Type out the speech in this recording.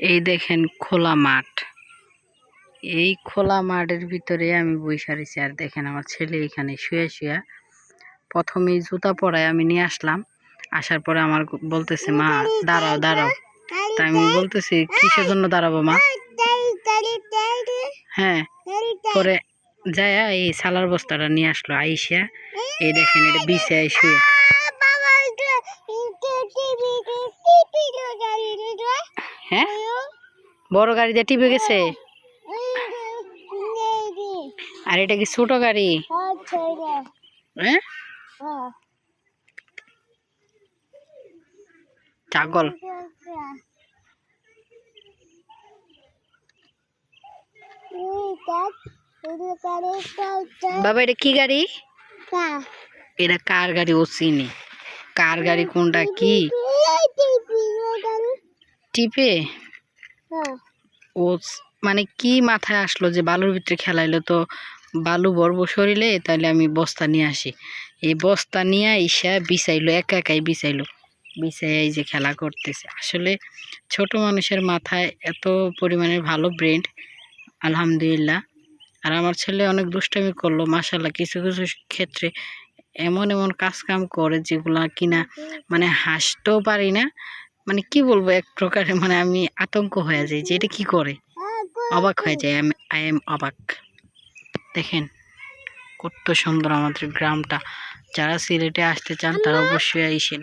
এই দেখেন খোলা মাঠ। এই খোলা মাঠের ভিতরে আমি বইসা রয়েছি। আর দেখেন আমার ছেলে এখানে শুয়ে শুয়ে প্রথমেই জুতা পরায় আমি নিয়ে আসলাম। আসার পরে আমার বলতেছে, মা দাঁড়াও দাঁড়াও। তাই আমি বলতেছি, কিসের জন্য দাঁড়াবো মা? হ্যাঁ, পরে যায় এই সালার বস্তাটা নিয়ে আসলো। আইসা এই দেখেন এটা বিছায় শুয়ে। হ্যাঁ, বড় গাড়ি দিয়ে টিপে গেছে। আর এটা কি ছোট গাড়ি? হ্যাঁ, ছাগল। বাবা এটা কি গাড়ি? এটা কার গাড়ি? ও চিনি কার গাড়ি কোনটা কি টিপে। ও মানে কি মাথায় আসলো যে বালুর ভিতরে খেলাইলো, তো বালু ভরবো শরীরে, তাহলে আমি বস্তা নিয়ে আসি। এই বস্তা নিয়ে ইসা বিছাইলো, একা একাই বিছাইলো। বিছাই এই যে খেলা করতেছে। আসলে ছোট মানুষের মাথায় এত পরিমাণে ভালো ব্রেন, আলহামদুলিল্লাহ। আর আমার ছেলে অনেক দুষ্টামি করলো, মাশাআল্লাহ। কিছু কিছু ক্ষেত্রে এমন এমন কাজ কাম করে যেগুলা কিনা মানে হাসতেও পারি না। মানে কি বলবো, এক প্রকারে মানে আমি আতঙ্ক হয়ে যাই যে এটা কি করে, অবাক হয়ে যায়। আই এম অবাক। দেখেন কত সুন্দর আমাদের গ্রামটা। যারা সিলেটে আসতে চান তারা অবশ্যই আইসেন।